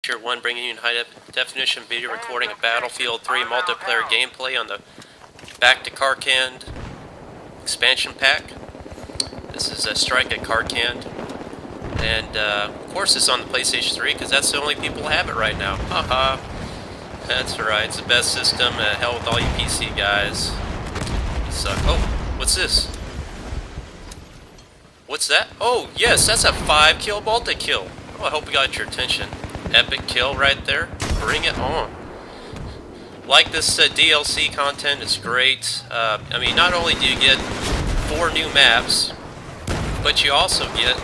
Tier 1 bringing you high definition video recording of Battlefield 3 multiplayer gameplay on the Back to Karkand expansion pack. This is a strike at Karkand, and of course it's on the PlayStation 3 because that's the only people who have it right now. Haha. That's right, it's the best system. Hell with all you PC guys. You suck. Oh, what's this? What's that? Oh, yes, that's a 5-kill multi-kill. Oh, I hope we got your attention. Epic kill right there. Bring it on. Like this DLC content, it's great. I mean, not only do you get 4 new maps, but you also get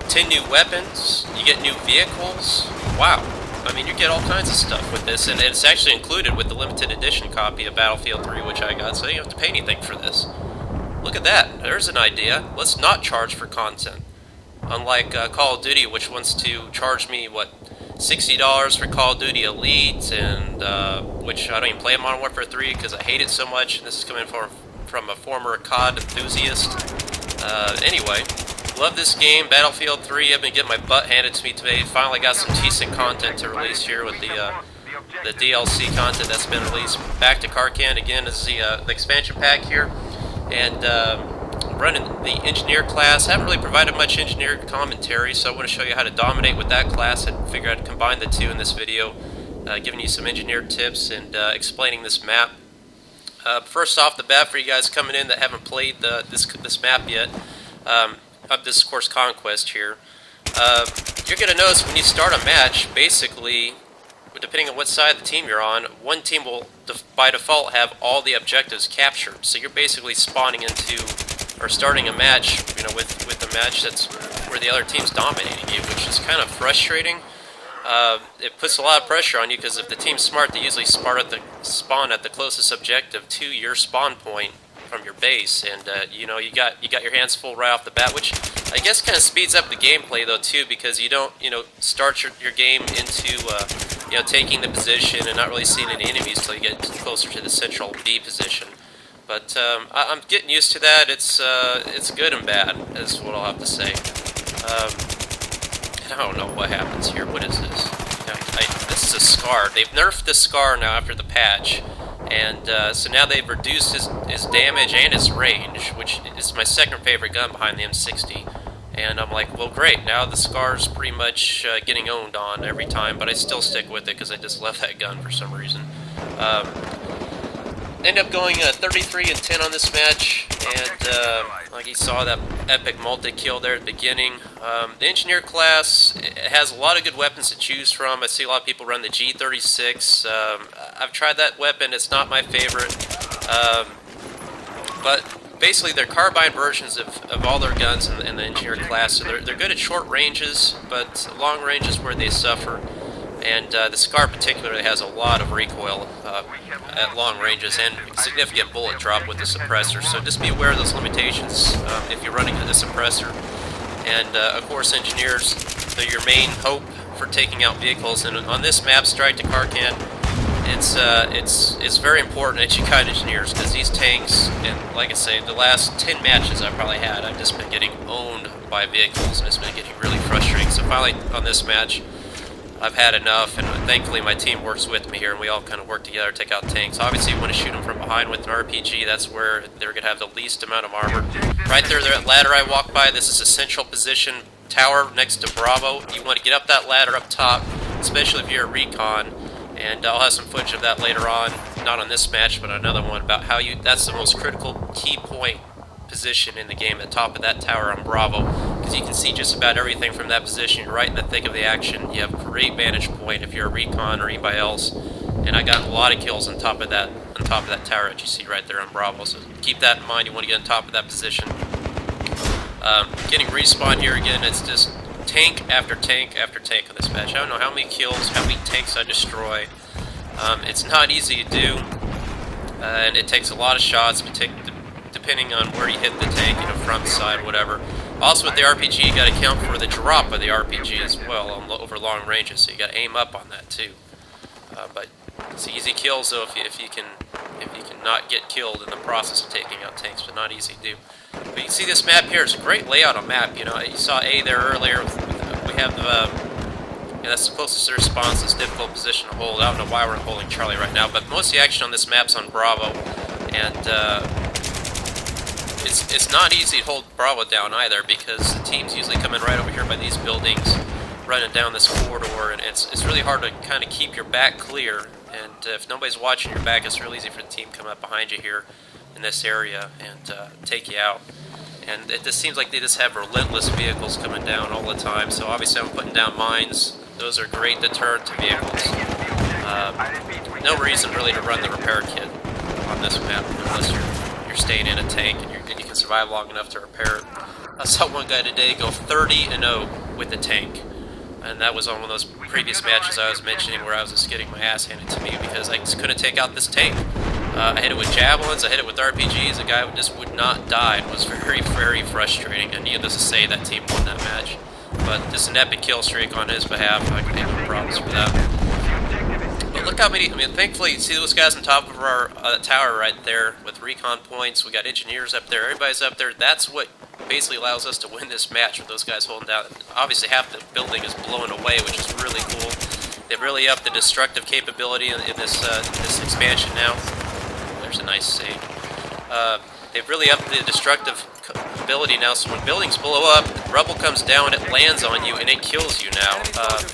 10 new weapons, you get new vehicles. Wow. I mean, you get all kinds of stuff with this, and it's actually included with the limited edition copy of Battlefield 3, which I got, so you don't have to pay anything for this. Look at that. There's an idea. Let's not charge for content. Unlike Call of Duty, which wants to charge me, what, $60 for Call of Duty Elite, and which I don't even play Modern Warfare 3 because I hate it so much. This is coming from a former COD enthusiast. Anyway, love this game, Battlefield 3. I've been getting my butt handed to me today. Finally got some decent content to release here with the DLC content that's been released. Back to Karkand again is the expansion pack here, and running the engineer class. I haven't really provided much engineer commentary, so I want to show you how to dominate with that class and figure out how to combine the two in this video, giving you some engineer tips and explaining this map. First off the bat, for you guys coming in that haven't played this map yet, this is of course Conquest here, you're going to notice when you start a match, basically, depending on what side of the team you're on, one team will by default have all the objectives captured. So you're basically spawning into or starting a match, you know, with a match that's where the other team's dominating you, which is kind of frustrating. It puts a lot of pressure on you because if the team's smart, they usually spawn at the closest objective to your spawn point from your base, and you know, you got your hands full right off the bat, which I guess kind of speeds up the gameplay though too, because you don't, you know, start your game into you know, taking the position and not really seeing any enemies until you get closer to the central B position. But I'm getting used to that. It's good and bad, is what I'll have to say. I don't know what happens here. What is this? This is a SCAR. They've nerfed the SCAR now after the patch, and so now they've reduced his damage and his range, which is my second favorite gun behind the M60. And I'm like, well, great. Now the SCAR's pretty much getting owned on every time, but I still stick with it because I just love that gun for some reason. Ended up going 33 and 10 on this match, and like you saw, that epic multi-kill there at the beginning. The engineer class, it has a lot of good weapons to choose from. I see a lot of people run the G36. I've tried that weapon. It's not my favorite, but basically they're carbine versions of all their guns in the engineer class. So they're good at short ranges, but long ranges where they suffer. And the SCAR particularly has a lot of recoil at long ranges and significant bullet drop with the suppressor. So just be aware of those limitations if you're running a suppressor. And of course, engineers, they're your main hope for taking out vehicles. And on this map, Strike to Karkand, it's very important that you guide engineers, because these tanks, and like I say, the last 10 matches I've probably had, I've just been getting owned by vehicles, and it's been getting really frustrating. So finally, on this match, I've had enough, and thankfully my team works with me here, and we all kind of work together to take out tanks. Obviously, you want to shoot them from behind with an RPG. That's where they're going to have the least amount of armor. Right there, that ladder I walked by, this is a central position tower next to Bravo. You want to get up that ladder up top, especially if you're a recon, and I'll have some footage of that later on, not on this match, but another one, about how that's the most critical key point position in the game, at the top of that tower on Bravo, because you can see just about everything from that position. You're right in the thick of the action. You have a great vantage point if you're a recon or anybody else, and I got a lot of kills on top of that tower that you see right there on Bravo. So keep that in mind. You want to get on top of that position. Getting respawn here again. It's just tank after tank after tank on this match. I don't know how many kills, how many tanks I destroy. It's not easy to do, and it takes a lot of shots, depending on where you hit the tank, you know, front, side, whatever. Also with the RPG, you got to account for the drop of the RPG as well over long ranges, so you got to aim up on that too. But it's easy kills though if you can not get killed in the process of taking out tanks, but not easy to do. But you can see this map here. It's a great layout on map. You know, you saw A there earlier. We have And that's the closest response. It's a difficult position to hold. I don't know why we're holding Charlie right now, but most of the action on this map's on Bravo, and it's not easy to hold Bravo down either, because the team's usually coming right over here by these buildings, running down this corridor, and it's really hard to kind of keep your back clear. And if nobody's watching your back, it's real easy for the team to come up behind you here in this area and take you out. And it just seems like they just have relentless vehicles coming down all the time. So obviously I'm putting down mines. Those are great deterrent to vehicles. No reason really to run the repair kit on this map unless you're staying in a tank and you can survive long enough to repair it. I saw one guy today go 30-0 with the tank. And that was on one of those previous matches I was mentioning where I was just getting my ass handed to me because I just couldn't take out this tank. I hit it with javelins, I hit it with RPGs, the guy just would not die. It was very, very frustrating, and needless to say, that team won that match. But just an epic kill streak on his behalf, I can have no problems for that. But look how many, thankfully, you see those guys on top of our tower right there with recon points, we got engineers up there, everybody's up there. That's what basically allows us to win this match with those guys holding down. Obviously, half the building is blown away, which is really cool. They've really upped the destructive capability in this expansion now. There's a nice save. They've really upped the destructive ability now, so when buildings blow up, rubble comes down, it lands on you, and it kills you now.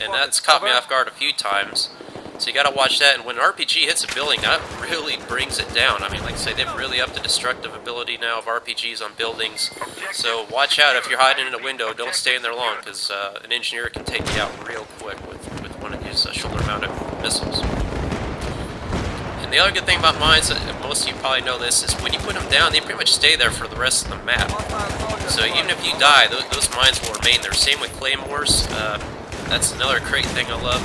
And that's caught me off guard a few times. So you gotta watch that, and when an RPG hits a building, that really brings it down. Like I say, they've really upped the destructive ability now of RPGs on buildings. So watch out if you're hiding in a window, don't stay in there long, because an engineer can take you out real quick with one of these shoulder-mounted missiles. And the other good thing about mines, most of you probably know this, is when you put them down, they pretty much stay there for the rest of the map. So even if you die, those mines will remain there. Same with claymores. That's another great thing I love.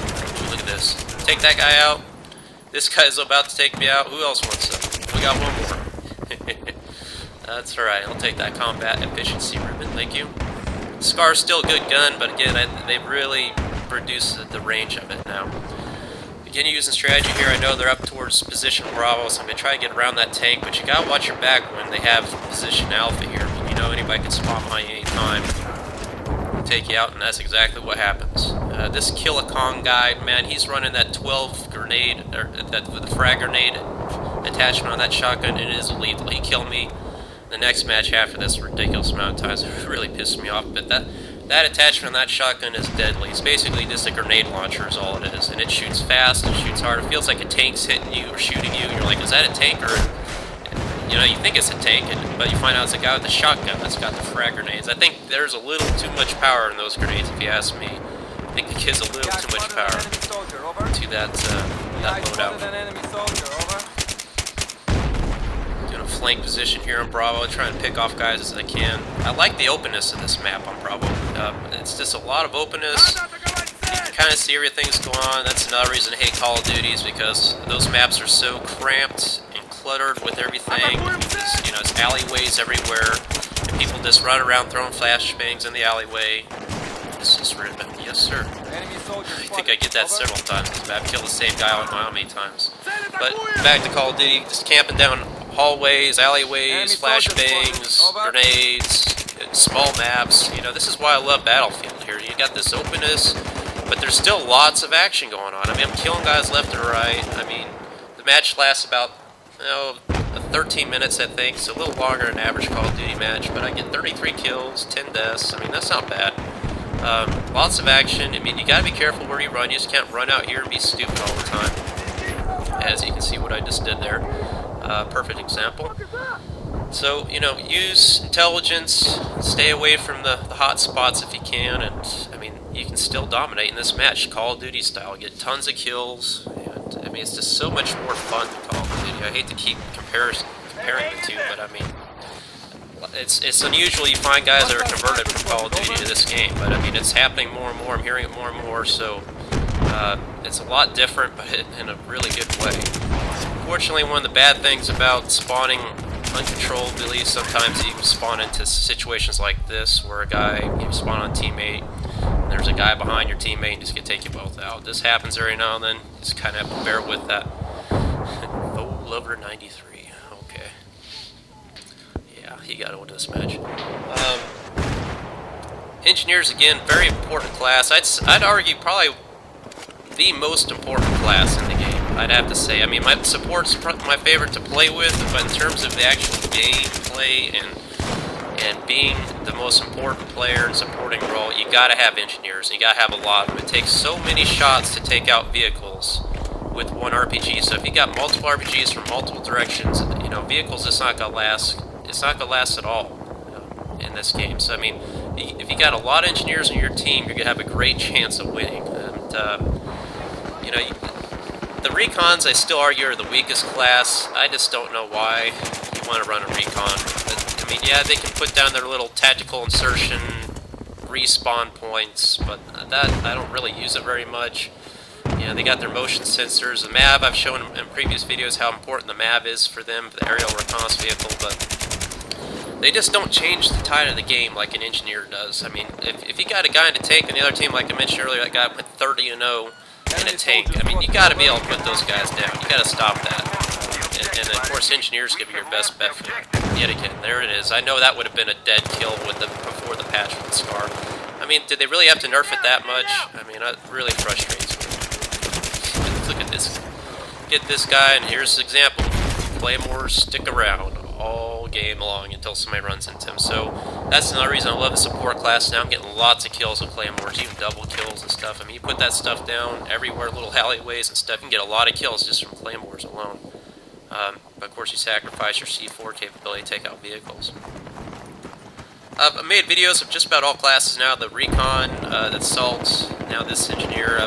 Look at this. Take that guy out. This guy's about to take me out. Who else wants some? We got one more. That's alright. I'll take that combat efficiency ribbon. Thank you. Scar's still a good gun, but again, they've really reduced the range of it now. Again, using strategy here. I know they're up towards position Bravo, so I'm going to try and get around that tank, but you got to watch your back when they have position Alpha here. You know anybody can spawn behind you anytime, take you out, and that's exactly what happens. This Kill-A-Kong guy, man, he's running that 12 grenade, or the frag grenade attachment on that shotgun, and it is lethal. He killed me the next match after this ridiculous amount of times. It really pissed me off, but that attachment on that shotgun is deadly. It's basically just a grenade launcher is all it is, and it shoots fast, it shoots hard. It feels like a tank's hitting you or shooting you, and you're like, is that a tank? Or, you think it's a tank, but you find out it's a guy with a shotgun that's got the frag grenades. I think there's a little too much power in those grenades, if you ask me. I think the kid's a little too much power to that loadout. Doing a flank position here on Bravo, trying to pick off guys as I can. I like the openness of this map on Bravo. It's just a lot of openness. You can kind of see everything's going on. That's another reason I hate Call of Duties, because those maps are so cramped and cluttered with everything. It's alleyways everywhere, and people just run around throwing flashbangs in the alleyway. It's just ribbon. Yes, sir. I think I get that several times. I've killed the same guy on how many times. But back to Call of Duty, just camping down hallways, alleyways, flashbangs, grenades, small maps. This is why I love Battlefield here. You got this openness, but there's still lots of action going on. I'm killing guys left and right. The match lasts about 13 minutes, I think, so a little longer than an average Call of Duty match, but I get 33 kills, 10 deaths. That's not bad. Lots of action. You gotta be careful where you run. You just can't run out here and be stupid all the time. As you can see what I just did there. Perfect example. So, use intelligence, stay away from the hot spots if you can, and, you can still dominate in this match, Call of Duty style. Get tons of kills, and, it's just so much more fun than Call of Duty. I hate to keep comparing the two, but, it's unusual you find guys that are converted from Call of Duty to this game, but, it's happening more and more. I'm hearing it more and more, so, it's a lot different, but in a really good way. Unfortunately, one of the bad things about spawning uncontrollably, sometimes you spawn into situations like this, where you spawn on a teammate, and there's a guy behind your teammate, and just gonna take you both out. This happens every now and then. Just kind of have to bear with that. Oh, Lover 93. Okay. Yeah, he got to win this match. Engineers, again, very important class. I'd argue probably the most important class in the game, I'd have to say. I mean, my support's my favorite to play with, but in terms of the actual gameplay and being the most important player in supporting role, you gotta have engineers, and you gotta have a lot of them. It takes so many shots to take out vehicles with one RPG, so if you got multiple RPGs from multiple directions, you know, vehicles, it's not gonna last. It's not gonna last at all in this game. So I mean, if you got a lot of engineers on your team, you're gonna have a great chance of winning. And you know, the recons, I still argue, are the weakest class. I just don't know why you want to run a recon. But, I mean, yeah, they can put down their little tactical insertion respawn points, but that I don't really use it very much. You know, they got their motion sensors. The MAV, I've shown in previous videos how important the MAV is for them, for the aerial reconnaissance vehicle, but they just don't change the tide of the game like an engineer does. I mean, if you got a guy in a tank on the other team, like I mentioned earlier, that guy went 30-0 in a tank, I mean, you got to be able to put those guys down. You got to stop that. And of course, engineers give you your best bet for it. Yet again, there it is. I know that would have been a dead kill with before the patch with the Scar. I mean, did they really have to nerf it that much? I mean, it really frustrates me. Look at this. Get this guy, and here's the example. Claymores stick around all game long until somebody runs into him. So that's another reason I love the support class now. I'm getting lots of kills with Claymores, even double kills and stuff. I mean, you put that stuff down everywhere, little alleyways and stuff, you can get a lot of kills just from Claymores alone. But of course, you sacrifice your C4 capability to take out vehicles. I've made videos of just about all classes now, the Recon, the Assault, now this Engineer.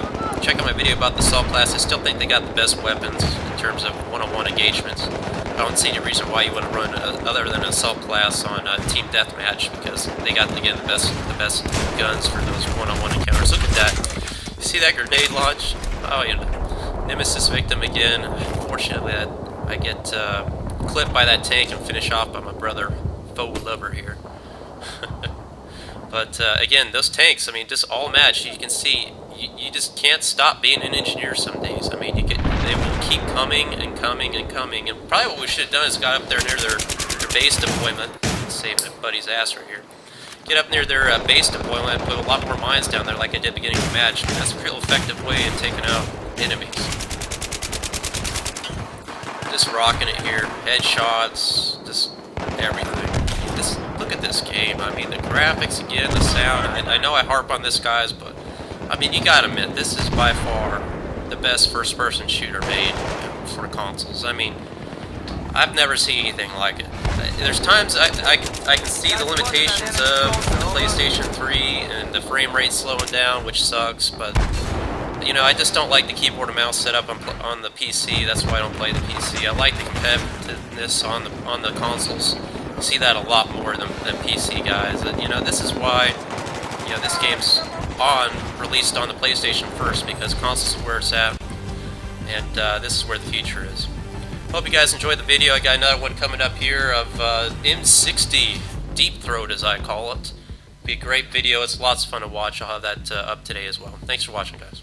Check out my video about the Assault class. I still think they got the best weapons in terms of one-on-one engagements. I don't see any reason why you wouldn't run other than an Assault class on Team Deathmatch, because they got, again, the best guns for those one-on-one encounters. Look at that. You see that grenade launch? Oh, you know, Nemesis victim again. Fortunately, I get clipped by that tank and finish off by my brother, faux lover here. But again, those tanks, I mean, just all match. You can see, you just can't stop being an engineer some days. I mean, they will keep coming and coming and coming. And probably what we should have done is got up there near their base deployment. Save my buddy's ass right here. Get up near their base deployment and put a lot more mines down there, like I did at the beginning of the match. That's a real effective way of taking out enemies. Just rocking it here. Headshots, just everything. Look at this game. I mean, the graphics again, the sound. I know I harp on this, guys, but I mean, you gotta admit, this is by far the best first-person shooter made for consoles. I mean, I've never seen anything like it. There's times I can see the limitations of the PlayStation 3 and the frame rate slowing down, which sucks, but you know, I just don't like the keyboard and mouse setup on the PC. That's why I don't play the PC. I like the competitiveness on the consoles. I see that a lot more than PC guys. And, you know, this is why, you know, this game's released on the PlayStation first, because consoles are where it's at, and this is where the future is. Hope you guys enjoyed the video. I got another one coming up here of M60 Deep Throat, as I call it. Be a great video. It's lots of fun to watch. I'll have that up today as well. Thanks for watching, guys.